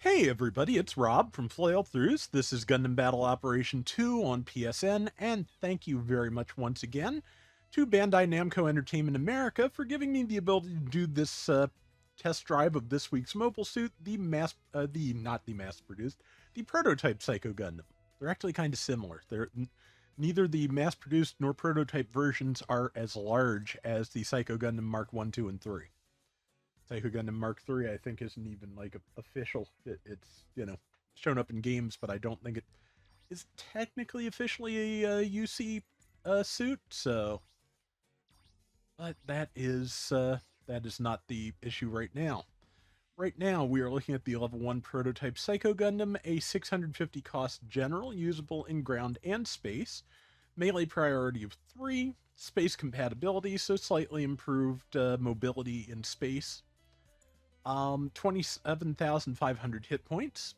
Hey everybody, it's Rob from Flailthroughs. This is Gundam Battle Operation 2 on PSN, and thank you very much once again to Bandai Namco Entertainment America for giving me the ability to do this test drive of this week's mobile suit, not the mass-produced, the prototype Psycho Gundam. They're actually kind of similar. Neither the mass-produced nor prototype versions are as large as the Psycho Gundam Mark 1, 2, and 3. Psycho Gundam Mark III, I think, isn't even like official. It's shown up in games, but I don't think it is technically officially a UC suit. So, but that is not the issue right now. Right now, we are looking at the level 1 prototype Psycho Gundam, a 650 cost general, usable in ground and space, melee priority of 3, space compatibility, so slightly improved mobility in space. 27,500 hit points,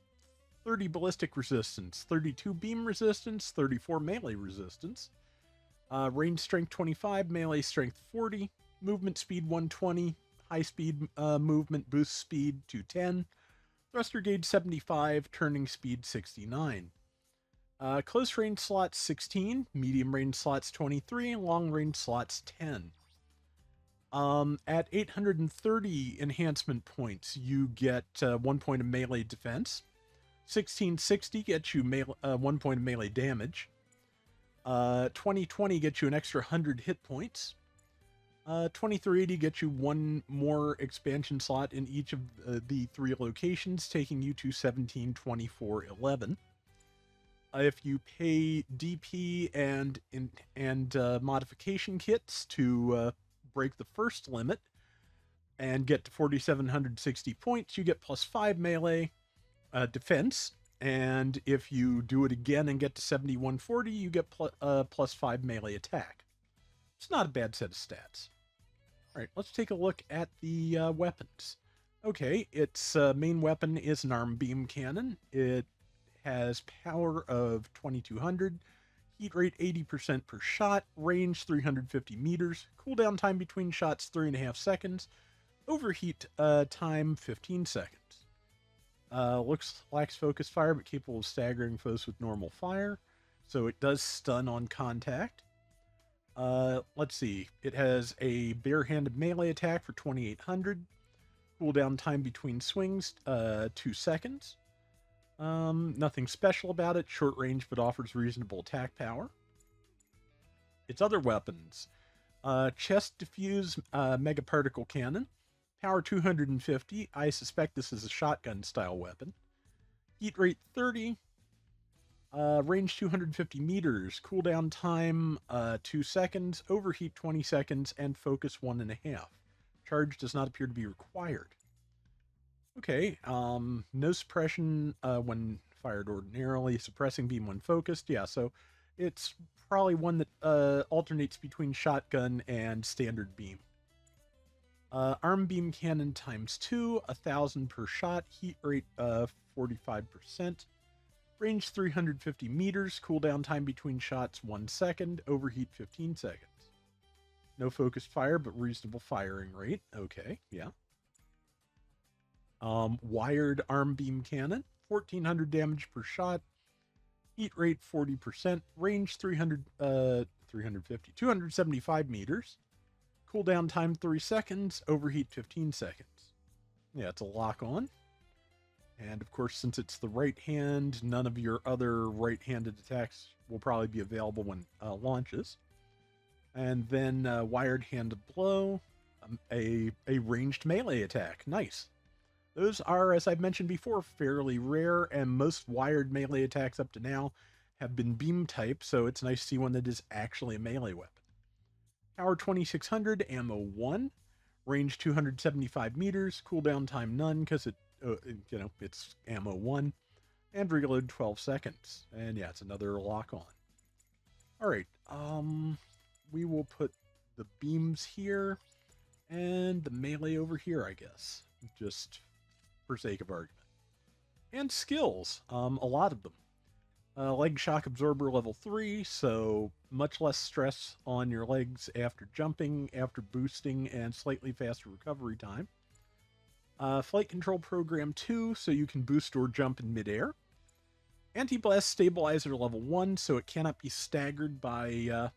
30 ballistic resistance, 32 beam resistance, 34 melee resistance, range strength 25, melee strength 40, movement speed 120, high speed movement boost speed 210, thruster gauge 75, turning speed 69. Close range slots 16, medium range slots 23, long range slots 10. At 830 enhancement points, you get 1 point of melee defense. 1660 gets you 1 point of melee damage. 2020 gets you an extra 100 hit points. 2380 gets you one more expansion slot in each of the 3 locations, taking you to 172411. If you pay DP and modification kits to break the first limit and get to 4,760 points, you get plus 5 melee defense. And if you do it again and get to 7,140, you get plus 5 melee attack. It's not a bad set of stats. All right, let's take a look at the weapons. Okay, its main weapon is an arm beam cannon. It has power of 2200, heat rate 80% per shot, range 350 meters, cooldown time between shots 3.5 seconds, overheat time 15 seconds. Lacks focus fire, but capable of staggering foes with normal fire, so it does stun on contact. Let's see, it has a barehanded melee attack for 2800, cooldown time between swings 2 seconds. Nothing special about it, short range, but offers reasonable attack power. Its other weapons, chest diffuse mega particle cannon, power 250. I suspect this is a shotgun style weapon. Heat rate 30, range 250 meters, cooldown time 2 seconds, overheat 20 seconds, and focus 1.5. Charge does not appear to be required. Okay, no suppression when fired ordinarily, suppressing beam when focused. Yeah, so it's probably one that alternates between shotgun and standard beam. Arm beam cannon times 2, 1,000 per shot, heat rate 45%, range 350 meters, cooldown time between shots 1 second, overheat 15 seconds. No focused fire, but reasonable firing rate. Okay, yeah. Wired arm beam cannon, 1,400 damage per shot, heat rate 40%, range 275 meters, cooldown time 3 seconds, overheat 15 seconds. Yeah, it's a lock on. And of course, since it's the right hand, none of your other right-handed attacks will probably be available when launches. And then wired handed blow, a ranged melee attack. Nice. Those are, as I've mentioned before, fairly rare, and most wired melee attacks up to now have been beam type, so it's nice to see one that is actually a melee weapon. Power 2600, ammo 1, range 275 meters, cooldown time none, because it's ammo 1, and reload 12 seconds. And yeah, it's another lock on. Alright, we will put the beams here, and the melee over here, I guess. Just for sake of argument. And skills, a lot of them. Leg shock absorber level 3, so much less stress on your legs after jumping, after boosting, and slightly faster recovery time. Flight Control Program 2, so you can boost or jump in midair. Anti-Blast Stabilizer level 1, so it cannot be staggered by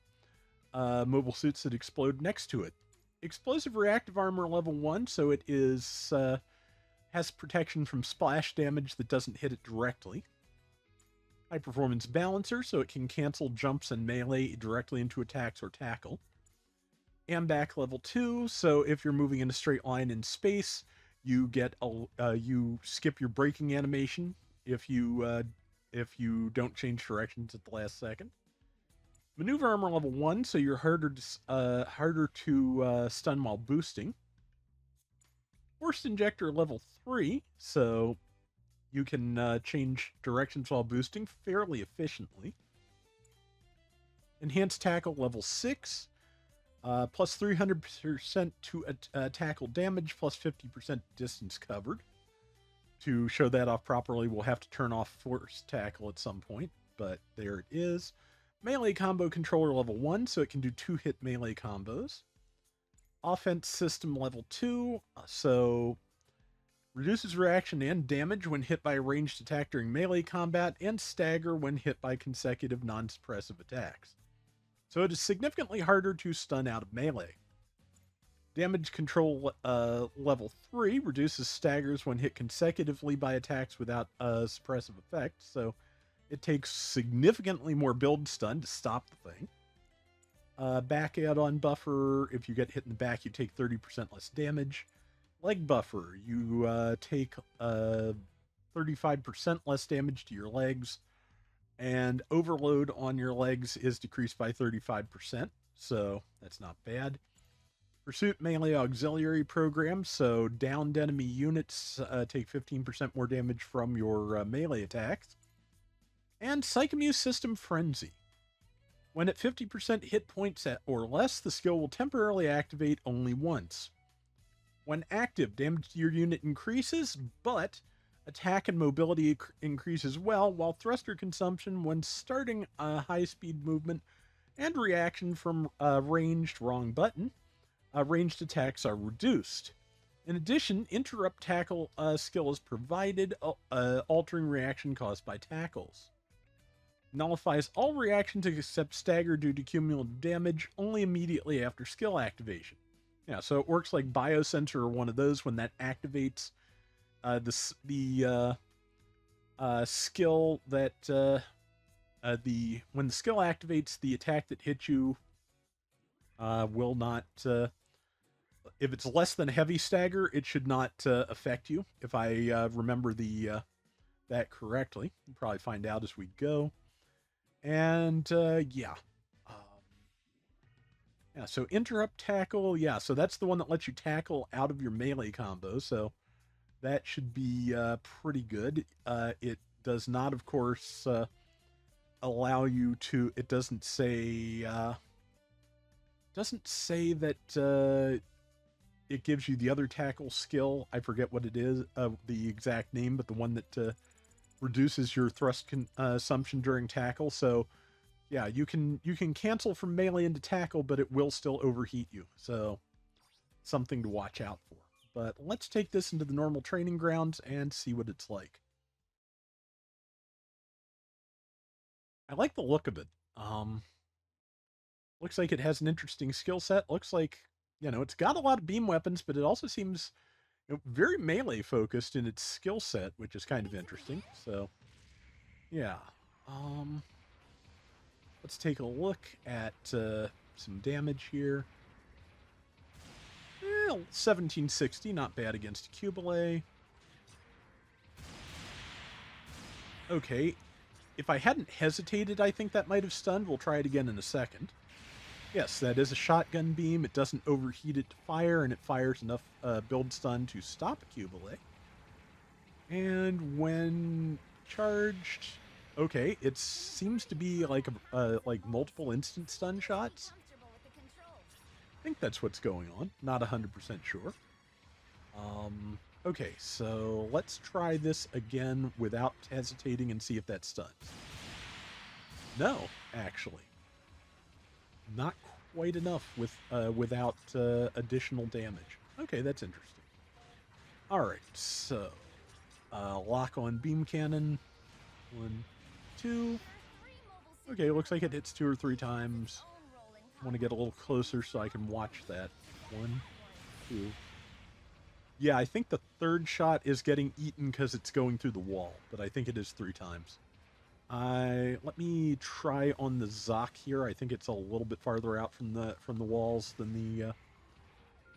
mobile suits that explode next to it. Explosive Reactive Armor level 1, so it is has protection from splash damage that doesn't hit it directly. High Performance Balancer, so it can cancel jumps and melee directly into attacks or tackle. Ambac level 2, so if you're moving in a straight line in space, you get you skip your braking animation if you don't change directions at the last second. Maneuver Armor level 1, so you're harder to stun while boosting. Force Injector level 3, so you can change directions while boosting fairly efficiently. Enhanced Tackle level 6, plus 300% to tackle damage, plus 50% distance covered. To show that off properly, we'll have to turn off Force Tackle at some point, but there it is. Melee Combo Controller level 1, so it can do 2-hit melee combos. Offense System level 2, so reduces reaction and damage when hit by a ranged attack during melee combat, and stagger when hit by consecutive non-suppressive attacks. So it is significantly harder to stun out of melee. Damage Control level 3 reduces staggers when hit consecutively by attacks without a suppressive effect, so it takes significantly more build stun to stop the thing. Back add-on buffer, if you get hit in the back, you take 30% less damage. Leg buffer, you take 35% less damage to your legs, and overload on your legs is decreased by 35%, so that's not bad. Pursuit Melee Auxiliary Program, so downed enemy units take 15% more damage from your melee attacks. And Psychomuse System Frenzy. When at 50% hit points or less, the skill will temporarily activate only once. When active, damage to your unit increases, but attack and mobility increase as well, while thruster consumption when starting a high-speed movement and reaction from ranged ranged attacks are reduced. In addition, interrupt tackle skill is provided, altering reaction caused by tackles. Nullifies all reactions except stagger due to cumulative damage only immediately after skill activation. Yeah, so it works like Biosensor or one of those. When that activates, the skill that when the skill activates, the attack that hits you will not. If it's less than heavy stagger, it should not affect you. If I remember that correctly, we'll probably find out as we go. And yeah. Yeah, so interrupt tackle, yeah, so that's the one that lets you tackle out of your melee combo, so that should be pretty good. It does not, of course, allow you to, it doesn't say that it gives you the other tackle skill. I forget what it is, the exact name, but the one that reduces your thrust consumption during tackle, so yeah, you can cancel from melee into tackle, but it will still overheat you. So something to watch out for. But let's take this into the normal training grounds and see what it's like. I like the look of it. Looks like it has an interesting skill set. Looks like, it's got a lot of beam weapons, but it also seems very melee focused in its skill set, which is kind of interesting. So, yeah. Let's take a look at some damage here. 1760, not bad against a Cubile. Okay, if I hadn't hesitated, I think that might have stunned. We'll try it again in a second. Yes, that is a shotgun beam. It doesn't overheat it to fire, and it fires enough build stun to stop a Cubile. And when charged... Okay, it seems to be like multiple instant stun shots. I think that's what's going on. Not 100% sure. Okay, so let's try this again without hesitating and see if that stuns. No, actually. Not quite enough without additional damage. Okay, that's interesting. Alright, so lock on beam cannon. 1, 2. Okay, looks like it hits 2 or 3 times. I want to get a little closer so I can watch that. 1, 2. Yeah, I think the third shot is getting eaten because it's going through the wall, but I think it is 3 times. Let me try on the Zoc here. I think it's a little bit farther out from the walls than the.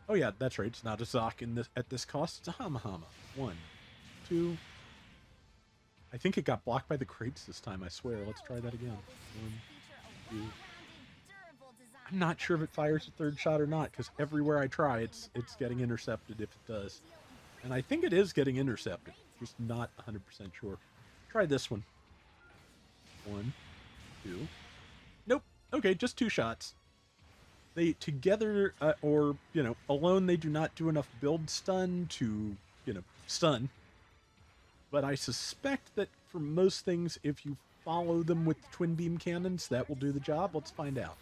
Oh yeah, that's right. It's not a Zoc in this at this cost. It's a Hama Hama. 1, 2. I think it got blocked by the crates this time. I swear. Let's try that again. 1, 2. I'm not sure if it fires a third shot or not because everywhere I try, it's getting intercepted if it does, and I think it is getting intercepted. Just not 100% sure. Try this one. 1, 2. Nope. Okay, just 2 shots. They together, or, alone, they do not do enough build stun to, stun. But I suspect that for most things, if you follow them with twin beam cannons, that will do the job. Let's find out.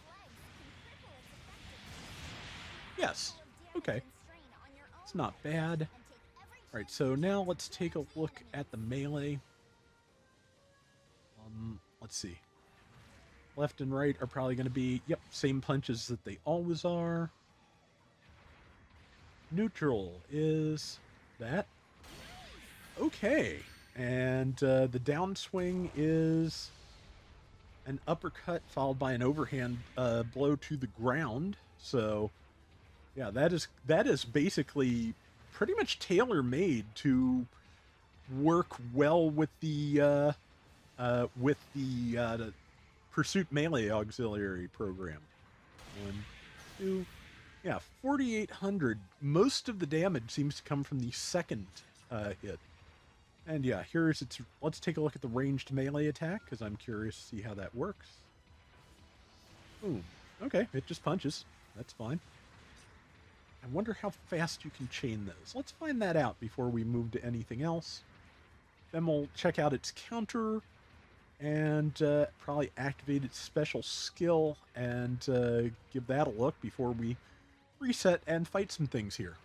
Yes. Okay. It's not bad. Alright, so now let's take a look at the melee. Let's see. Left and right are probably going to be, yep, same punches that they always are. Neutral is that. Okay. And the downswing is an uppercut followed by an overhand blow to the ground. So, yeah, that is basically pretty much tailor-made to work well with the Pursuit Melee Auxiliary program. 1, 2. Yeah, 4,800. Most of the damage seems to come from the second hit. And yeah, here's its. Let's take a look at the ranged melee attack because I'm curious to see how that works. Boom. Okay, it just punches. That's fine. I wonder how fast you can chain those. Let's find that out before we move to anything else. Then we'll check out its counter and probably activate its special skill and give that a look before we reset and fight some things here.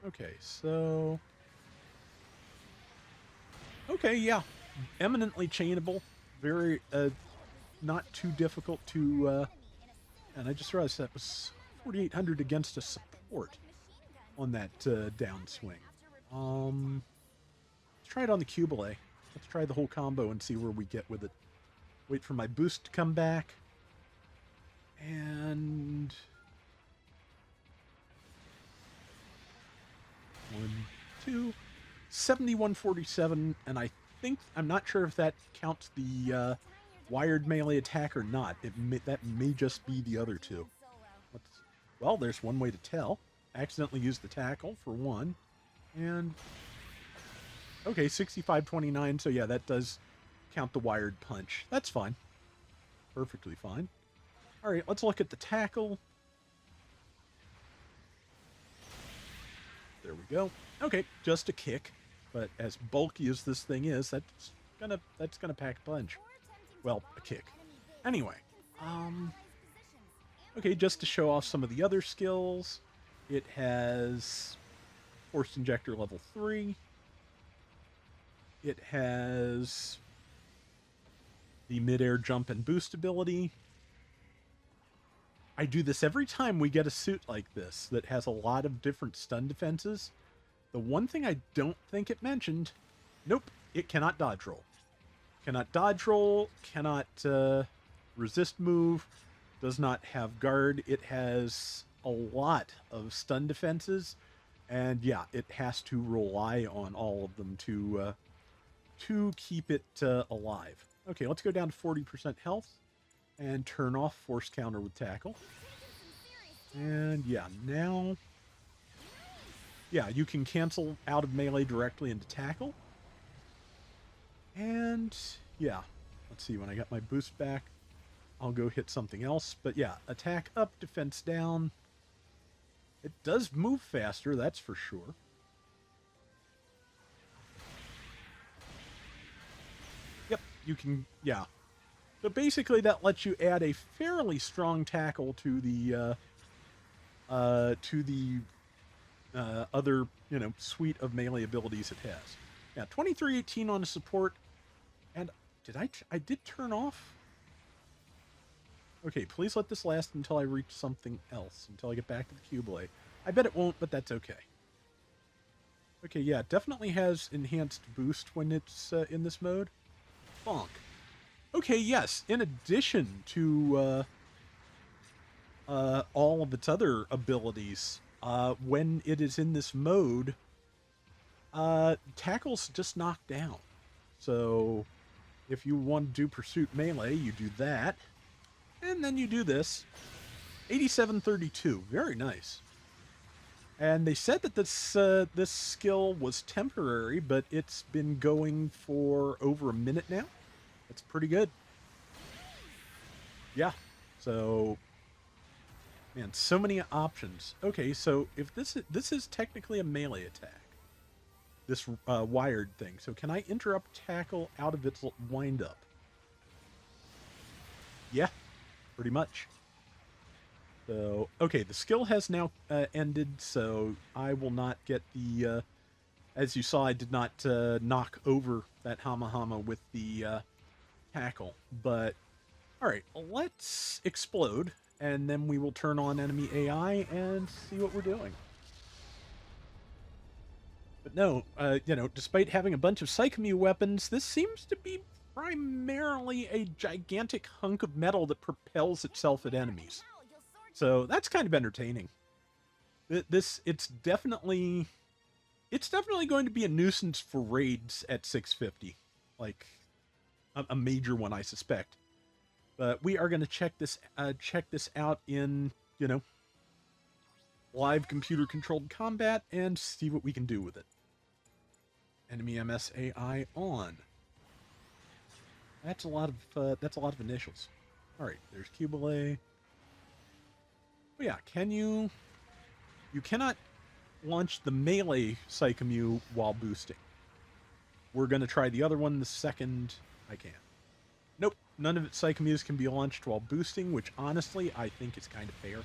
Okay, so... Okay, yeah. Eminently chainable. Very, not too difficult to... And I just realized that was 4,800 against a support on that downswing. Let's try it on the Cubile. Let's try the whole combo and see where we get with it. Wait for my boost to come back. And... 1, 2... 7147, and I think... I'm not sure if that counts the wired melee attack or not. That may just be the other two. Well, there's one way to tell. Accidentally used the tackle for 1. And... Okay, 6529, so yeah, that does count the wired punch. That's fine. Perfectly fine. Alright, let's look at the tackle. There we go. Okay, just a kick. But as bulky as this thing is, that's gonna pack a punch. Well, a kick. Anyway, okay, just to show off some of the other skills, it has Force Injector level 3. It has the midair jump and boost ability. I do this every time we get a suit like this that has a lot of different stun defenses. The one thing I don't think it mentioned, nope, it cannot dodge roll. Cannot dodge roll, cannot resist move, does not have guard. It has a lot of stun defenses, and yeah, it has to rely on all of them to keep it alive. Okay, let's go down to 40% health and turn off force counter with tackle. And yeah, now... Yeah, you can cancel out of melee directly into tackle. And yeah, let's see, when I got my boost back, I'll go hit something else. But yeah, attack up, defense down. It does move faster, that's for sure. Yep, you can, yeah. So basically that lets you add a fairly strong tackle to the other, suite of melee abilities it has. Yeah, 2318 on a support. And I did turn off. Okay, please let this last until I reach something else, until I get back to the Q-Blade. I bet it won't, but that's okay. Okay, yeah, it definitely has enhanced boost when it's in this mode. Bonk. Okay, yes, in addition to all of its other abilities, when it is in this mode, tackle's just knocked down. So if you want to do Pursuit Melee, you do that. And then you do this. 8732. Very nice. And they said that this skill was temporary, but it's been going for over a minute now. That's pretty good. Yeah. So, man, so many options. Okay, so if this is technically a melee attack, this wired thing. So can I interrupt tackle out of its wind up? Yeah, pretty much. So, okay, the skill has now ended, so I will not get the... as you saw, I did not knock over that Hama Hama with the tackle. But, alright, let's explode, and then we will turn on enemy AI and see what we're doing. But no, despite having a bunch of Psychomu weapons, this seems to be primarily a gigantic hunk of metal that propels itself at enemies. So that's kind of entertaining. It's definitely going to be a nuisance for raids at 650, like a major one, I suspect. But we are going to check this out in live computer controlled combat and see what we can do with it. Enemy MSAI on. That's a lot of initials. All right, there's Cubile. Oh yeah, you cannot launch the melee Psychomu while boosting. We're going to try the other one the second I can. Nope, none of its Psychomus can be launched while boosting, which honestly I think is kind of fair.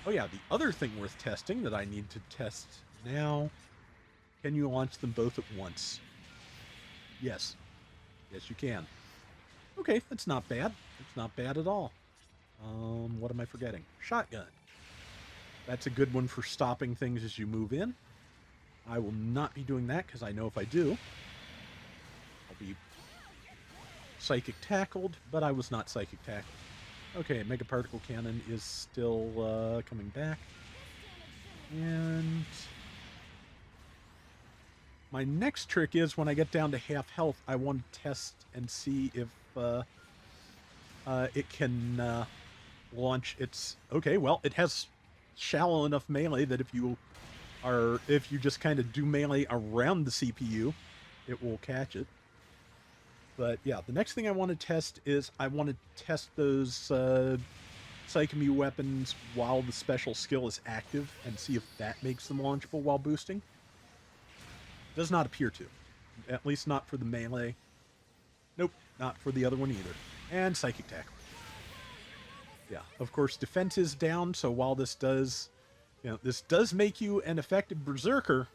Oh yeah, the other thing worth testing that I need to test now, can you launch them both at once? Yes. Yes, you can. Okay, that's not bad. It's not bad at all. What am I forgetting? Shotgun. That's a good one for stopping things as you move in. I will not be doing that because I know if I do, I'll be psychic tackled, but I was not psychic tackled. Okay, Mega Particle Cannon is still coming back. And my next trick is when I get down to half health, I want to test and see if it can launch its... Okay, well, it has shallow enough melee that if you just kind of do melee around the CPU, it will catch it. But yeah, the next thing I want to test is I want to test those Psychomu weapons while the special skill is active and see if that makes them launchable while boosting. Does not appear to. At least not for the melee. Nope, not for the other one either. And Psychic Tackle. Yeah, of course, defense is down, so while this does make you an effective Berserker,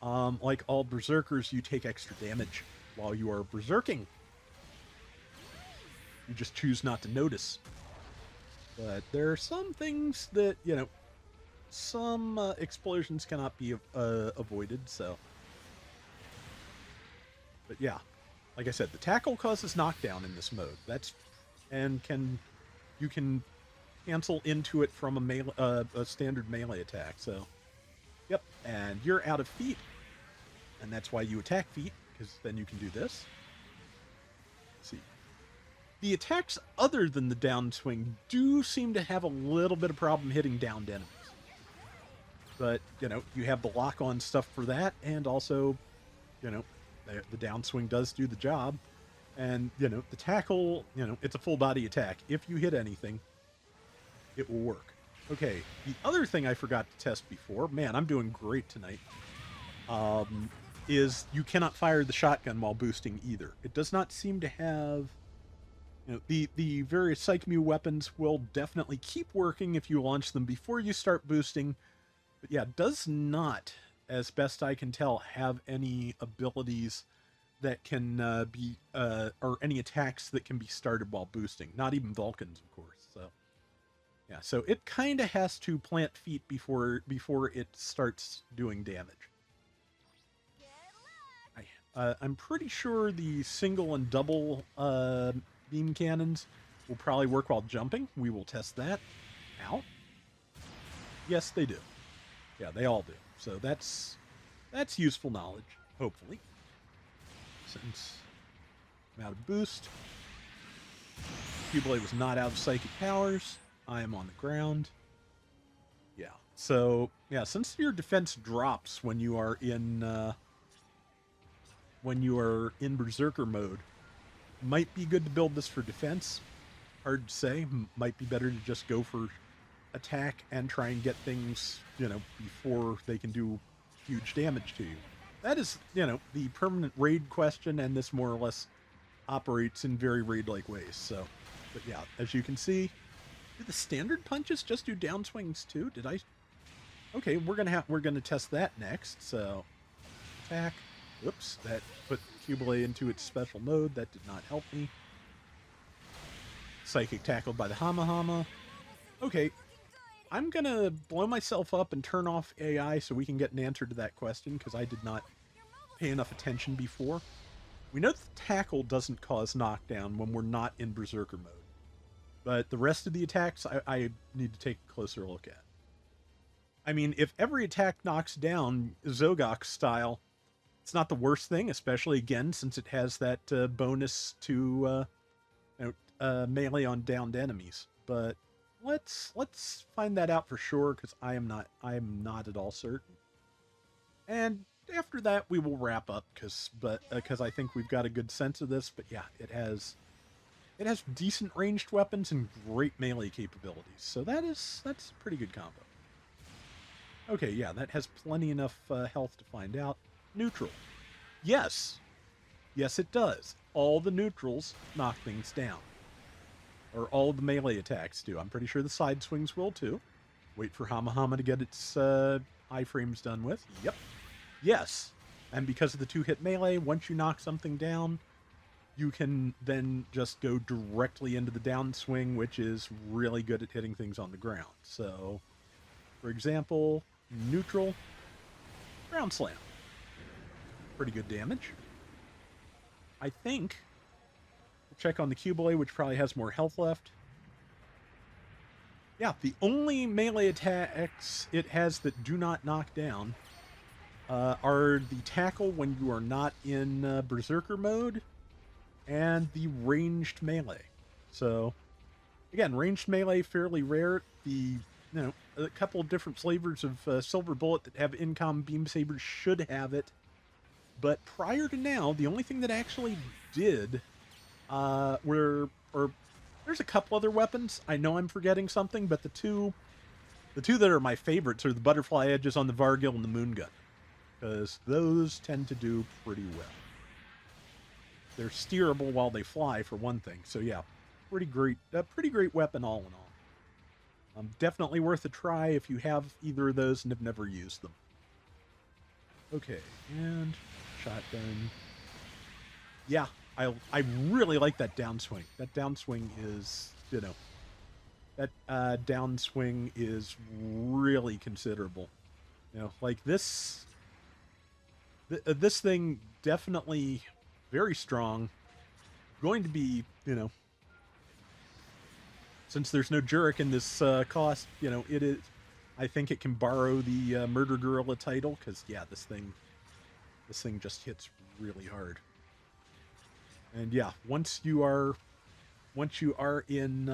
like all Berserkers, you take extra damage while you are berserking. You just choose not to notice. But there are some things that, some explosions cannot be avoided, so... But yeah, like I said, the tackle causes knockdown in this mode. You can cancel into it from a standard melee attack. So, yep, and you're out of feet, and that's why you attack feet, because then you can do this. Let's see, the attacks other than the downswing do seem to have a little bit of problem hitting downed enemies. But you have the lock-on stuff for that, and also, the downswing does do the job. And, the tackle, it's a full body attack. If you hit anything, it will work. Okay, the other thing I forgot to test before, man, I'm doing great tonight, is you cannot fire the shotgun while boosting either. It does not seem to have, the various Psychomu weapons will definitely keep working if you launch them before you start boosting, But yeah, does not, as best I can tell, have any abilities that can or any attacks that can be started while boosting. Not even Vulcans, of course. So yeah, so it kind of has to plant feet before it starts doing damage. I'm pretty sure the single and double beam cannons will probably work while jumping. We will test that. Ow. Yes, they do. Yeah, they all do. So that's useful knowledge, hopefully. Since I'm out of boost. Q-Blade was not out of psychic powers. I am on the ground. Yeah. So, yeah, since your defense drops when you are in Berserker mode, might be good to build this for defense. Hard to say. Might be better to just go for attack and try and get things, before they can do huge damage to you. That is, the permanent raid question, and this more or less operates in very raid-like ways. So, but yeah, as you can see, do the standard punches just do downswings too? Did I? Okay, we're gonna test that next. So, attack. Oops, that put Q-Blade into its special mode. That did not help me. Psychic tackled by the Hama Hama. Okay, I'm gonna blow myself up and turn off AI so we can get an answer to that question, because I did not pay enough attention before. We know the tackle doesn't cause knockdown when we're not in Berserker mode, but the rest of the attacks I need to take a closer look at. I mean, if every attack knocks down Zogok style, it's not the worst thing, especially again since it has that bonus to melee on downed enemies. But let's find that out for sure, because I am not at all certain. And after that we will wrap up, because I think we've got a good sense of this. But yeah, it has decent ranged weapons and great melee capabilities, so that's a pretty good combo. Okay, yeah, that has plenty enough health to find out. Neutral. Yes, it does. All the neutrals knock things down. Or all the melee attacks do. I'm pretty sure the side swings will too. Wait for Hama Hama to get its iframes done with. Yep. Yes. And because of the 2-hit melee, once you knock something down, you can then just go directly into the downswing, which is really good at hitting things on the ground. So, for example, neutral, ground slam. Pretty good damage. I think check on the Q-Blade, which probably has more health left. Yeah, the only melee attacks it has that do not knock down are the tackle when you are not in Berserker mode, and the ranged melee. So, again, ranged melee, fairly rare. A couple of different flavors of Silver Bullet that have incom beam sabers should have it. But prior to now, the only thing that actually did there's a couple other weapons. I know I'm forgetting something, but the two that are my favorites are the butterfly edges on the Vargil and the Moon Gun, because those tend to do pretty well. They're steerable while they fly, for one thing. So yeah, pretty great weapon all in all. Definitely worth a try if you have either of those and have never used them. Okay, and shotgun. Yeah, I really like that downswing. That downswing is, downswing is really considerable. Like this thing definitely very strong. Going to be, since there's no Jurek in this cost, it is. I think it can borrow the Murder Gorilla title, because yeah, this thing just hits really hard. And yeah, once you are in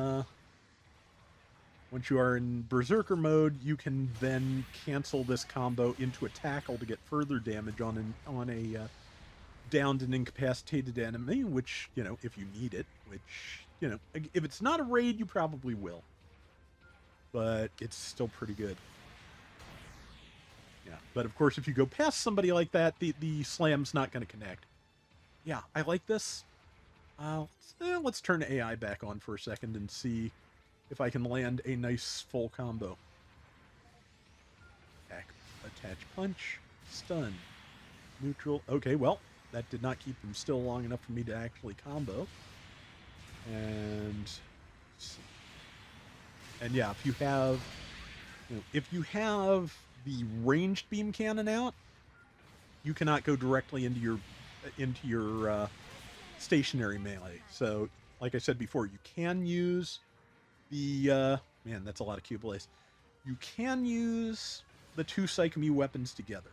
Berserker mode, you can then cancel this combo into a tackle to get further damage on a downed and incapacitated enemy, which, if you need it, which, if it's not a raid, you probably will. But it's still pretty good. Yeah, but of course, if you go past somebody like that, the slam's not going to connect. Yeah, I like this. Let's turn AI back on for a second and see if I can land a nice full combo. Attach punch. Stun. Neutral. Okay, well, that did not keep them still long enough for me to actually combo. And yeah, if you have, if you have the ranged beam cannon out, you cannot go directly into your stationary melee. So, like I said before, you can use the man. That's a lot of Q-Blaze. You can use the two Psychomute weapons together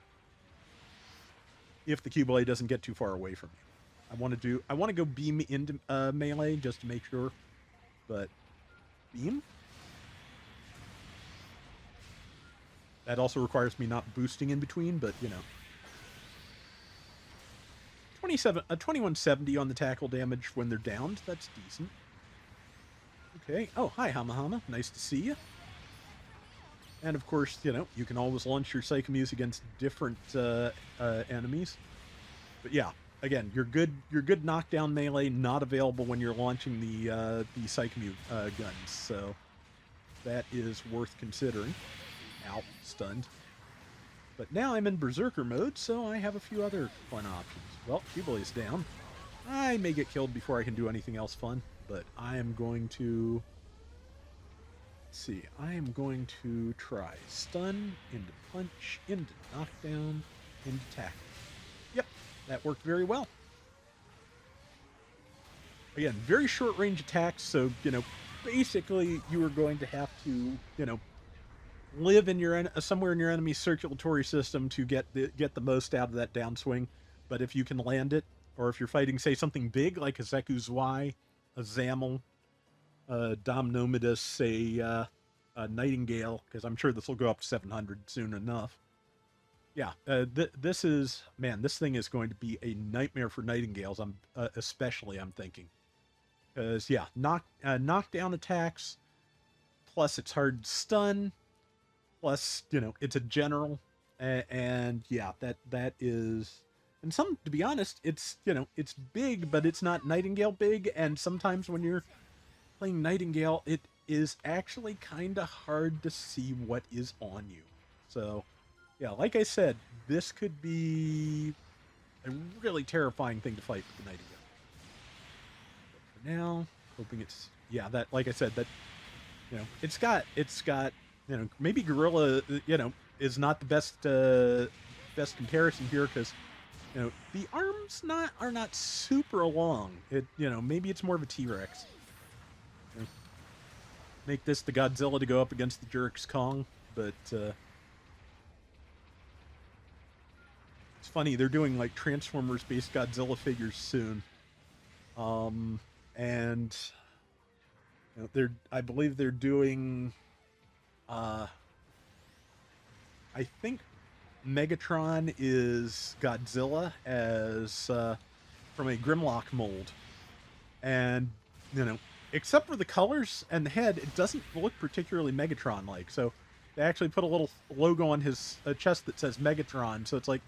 if the Q-Blade doesn't get too far away from you. I want to go beam into melee just to make sure, but beam. That also requires me not boosting in between, but 2170 on the tackle damage when they're downed. That's decent. Okay. Oh, hi, Hama Hama. Nice to see you. And of course, you can always launch your Psychomuse against different enemies. But yeah, again, your good knockdown melee not available when you're launching the Psychomute guns. So that is worth considering. Ow, stunned. But now I'm in Berserker mode, so I have a few other fun options. Well, Q-Blaze down. I may get killed before I can do anything else fun, but I am going to... Let's see, I am going to try stun, into punch, into knockdown, into tackle. Yep, that worked very well. Again, very short range attacks, so, basically you are going to have to, live in your somewhere in your enemy's circulatory system to get the most out of that downswing. But if you can land it, or if you're fighting, say, something big like a Zeku Zwei, a Zamel, Domnomidus, a Nightingale, because I'm sure this will go up to 700 soon enough. Yeah, this thing is going to be a nightmare for Nightingales. I'm thinking, because yeah, knockdown attacks, plus it's hard stun. Plus, it's a general, and yeah, that is, and to be honest, it's, it's big, but it's not Nightingale big, and sometimes when you're playing Nightingale, it is actually kind of hard to see what is on you. So, yeah, like I said, this could be a really terrifying thing to fight with the Nightingale. But for now, hoping it's, yeah, that, like I said, that, it's got, maybe Gorilla, is not the best comparison here, because, the arms are not super long. It, maybe it's more of a T-Rex. Make this the Godzilla to go up against the Jerks Kong, but it's funny, they're doing like Transformers-based Godzilla figures soon, and I believe they're doing. I think Megatron is Godzilla as from a Grimlock mold, and except for the colors and the head, it doesn't look particularly Megatron-like. So they actually put a little logo on his chest that says Megatron. So it's like,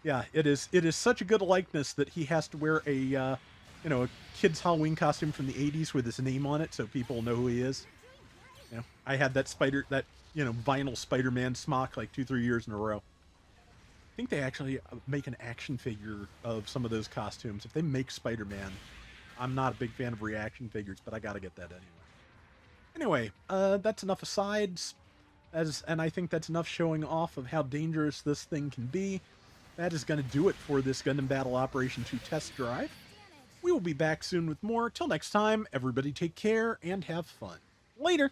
yeah, it is such a good likeness that he has to wear a a kid's Halloween costume from the '80s with his name on it, so people know who he is. I had that vinyl Spider-Man smock like 2-3 years in a row. I think they actually make an action figure of some of those costumes. If they make Spider-Man, I'm not a big fan of reaction figures, but I gotta get that anyway. Anyway, that's enough asides, and I think that's enough showing off of how dangerous this thing can be. That is going to do it for this Gundam Battle Operation 2 test drive. We will be back soon with more. Till next time, everybody take care and have fun. Later!